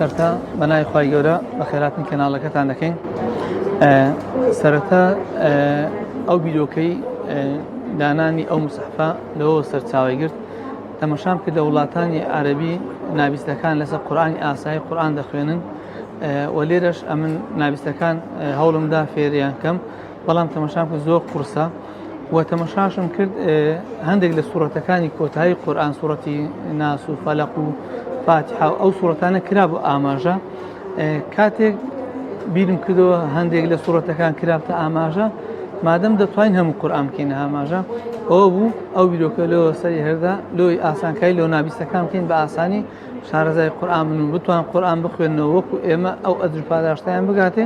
سەرەتا بەناوی خوای گەورە بە خێراتن کەناڵەکەتان دەکەین. سەرەتا ئەو بیرۆکەی دانانی ئەو موسحەفە لەوە سەرچاوی گرت تەماشام کرد لە وڵاتانی عەرەبی ناویستەکان لەسەر قورئانی ئاسایی قورئان دەخوێنن و لێرەش ئەمن ناویستەکان هەوڵمدا فێریان کەم بەڵام تەماشام کرد زۆر قورسە و تەماشاشم کرد هەندێک لە سوورەتەکانی کۆتایی قورئان سوورەتی ناس و فەلەق و فاتحە و ئەو سوورەتانە کرابوو ئاماژە کاتێک بیرم کردەوە هەندێک لە سوورەتەکان کرابتە ئاماژە مادەم دەتوانین هەموو قورئان بکەینە ئاماژە ئەوە بوو ئەو بیرۆکە لەوە سەری هەردا لۆی ئاسانکاری لەو ناویستەکان بکەین بە ئاسانی شارەزای قورئان بن و بتوان قورئان بخوێنەوە وەکو ئێمە ئەو ئەجر پاداشتیان بگاتێ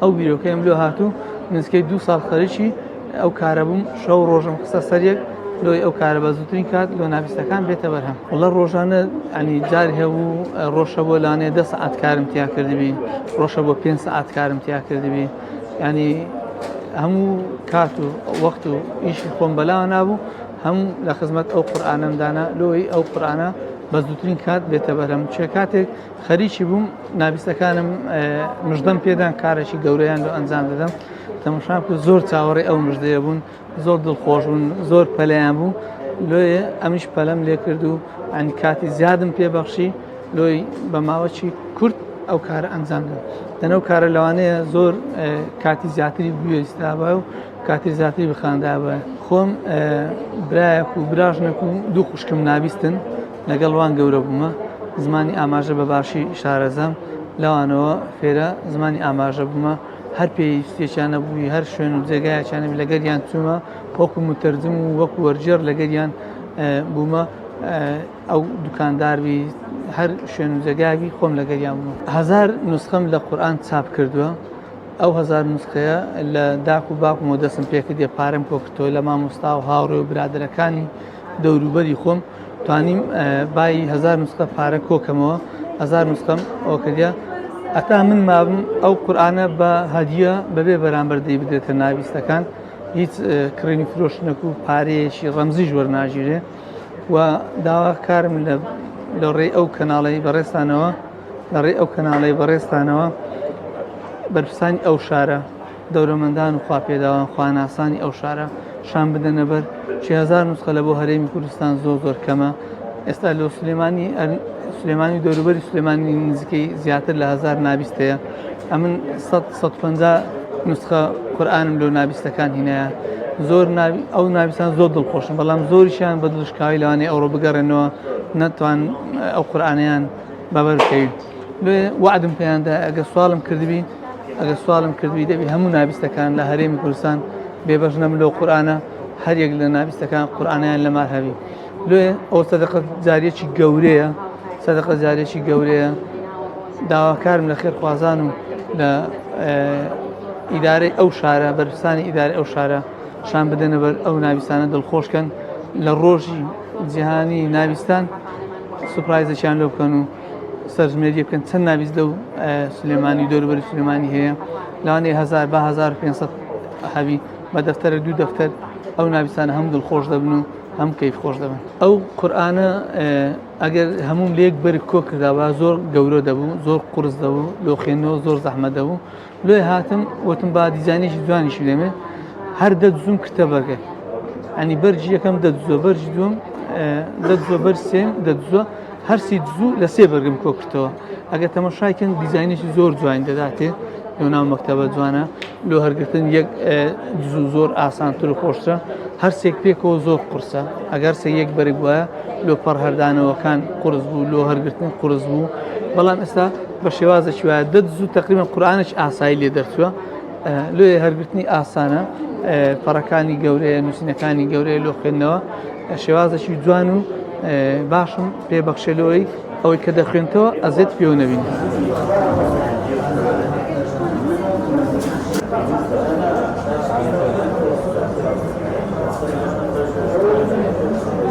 ئەو بیرۆکەیم لۆ هاتوو نزیکەی 2 ساڵ خەریکی ئەو کارە بووم شەو ڕۆژم قسە سەرێک لۆی ئەو کارە بە زووترین کات لۆ ناویستەکان بێتە بەرهەم وڵا ڕۆژانە ئەنی جار هەبوو ڕۆژە بۆ لانێ 10 سەعات کارم تیا کردبی ڕۆژە بۆ 5 سەعات کارم تیا کردبی ینی هەموو کات و وەخت و ئیشی خۆم بەلاوە نابوو هەموو لە خزمەت ئەو قورئانەمدانا لۆی ئەو قورئانە بە زووترین کات بێتە بەرهەم چێ کاتێک خەریکی بووم ناویستەکانم مژدەم پێدان کارێکی گەورەیان لۆ ئەنجام دەدەم تەماشام کرد زۆر چاوەڕێ ئەو مژدەیە بوون زۆر دڵخۆش بوون زۆر پەلەیان بوو لۆیە ئەمیش پەلەم لێ کرد و ئەنی کاتی زیادم پێبەخشی لۆی بە ماوەی کورت ئەو کارە ئەنجام دەم دەنەو کارە لەوانەیە زۆر کاتی زیاتری بوێستابە و کاتی زیاتری بخاندابە خۆم برایەک و براژنێک و دوو خوشکم ناویستن لەگەڵ وان گەورە بوومە زمانی ئاماژە بە باشی شارەزەم لەوانەوە فێرە زمانی ئاماژە بوومە هەر پێویستێکیانە بووی هەر شوێن و جێگایەکیانە لەگەریان چوومە وەکو متەرجم و وەکو وەرجێر لەگەریان بوومە ئەو دوکانداروی هەر شوێن و جێگاوی خۆم لەگەریان بوومە 1000 نوسخەم لە قورئان چاپ کردووە ئەو 1000 نوسخەیە لە داک و باوکم و دەستم پێکردێ پارەم کۆکردەوە لە مامۆستا و هاوڕێ و برادەرەکانی دەوروبەری خۆم توانیم بای 1000 نوسخە پارە کۆکەمەوە 1000 نوسخەم ئەوکردیا ئەتا من مابم ئەو قورئانە بە هەدیە بەبێ بەرامبەر بدرێتە ناویستەکان هیچ کڕینی فرۆشتنەک و پارەیەکی ڕەمزیش وەرناژیرێ و داواکارم لە ڕێی ئەو کەناڵەی بەڕێستانەوە لە ڕێی ئەو کەناڵەی بەڕێستانەوە بەرپرسانی ئەو شارە دەورەمەندان و خواپێداوان خواناسانی ئەو شارە شان بدەنە بەر 3000 نوسخە لە بۆ هەرێمی کوردستان زۆر کەمە ئێستا لە سلێمانی دەوروبەری سلێمانی نزیکەی زیاتر لە 1000 ناویستەیە ئەمن 150 نوسخە قورئانم لەو ناویستەکان هینەیە زۆر ئەو ناویستان زۆر دڵخۆشن بەڵام زۆریشیان بە دڵشکاوی لەوانەیە ئەوڕۆ بگەڕێنەوە نەتوان ئەو قورئانیان بەبەر بکەوین لێ وعدم پێیاندا ئەگە سوالم کردوی دەبی هەموو ناویستەکان لە هەرێمی کوردستان بێبەش نەم لەو قورئانە هەر یەک لە ناویستەکان قورئانیان لەمار هەبی لێ ئەو سەدەقە جاریەکی گەورەیە داواکارم لە خێرخوازان و لە ئیدارەی ئەو شارە بەرپرسانی ئیدارەی ئەو شارە شان بدەنە بەر ئەو ناویستانە دڵخۆشکەن لە ڕۆژی جیهانی ناویستان سوپرایزەکیان لێ بکەن و سەرژمێری بکەن چەند ناویست لەو سلێمانی دەوروبەری سلێمانی هەیە لەوانەیە 1000 بە 1500 هەبی بە دەفتەرە 2 دەفتەر ئەو ناویستانە هەم دڵخۆش دەبن و هەم کەیف خۆش دەبن ئەو قورئانە ئەگەر هەموم لێک بەرگ کۆ کرداوە زۆر گەورە دەبوو زۆر قورس دەبوو لۆ خوێندنەوە زۆر زەحمەت دەبوو لێ هاتم وتم با دیزاینێکی جوانیشی دەمێ هەر دەدزوم کردە بەرگێ ئەنی بەرجی یەکەم دەدزووە بەرجی دووەم دەدزووە بەرج سێم دەدزووە هەرسی دزوو لە سێ بەرگم کۆ کردەوە ئەگەر تەماشایکەن دیزاینێکی زۆر جوان دەداتێ لەو ناو مەکتەبە جوانە لۆ هەرگرتن یەک دزوو زۆر ئاسانتر و خۆشترە هەرسێک پێکەوە زۆر قورسە ئەگەر سێ یەک بەرگ وایە لۆ پەڕهەردانەوەکان قورس بوو لۆ هەرگرتن قورس بوو بەڵام ئێستا بە شێوازێکی وایە دەدزوو تەقریبەن قورئانێکی ئاسایی لێ دەرچووە لێ هەرگرتنی ئاسانە پەڕەکانی گەورەیە نووسینەکانی گەورەیە لۆ خوێندنەوە شێوازێکی جوان و باشم پێبەخشێلەوەی ئەوەی کە دەخوێنتەوە ئەزێت پێوە نەبین.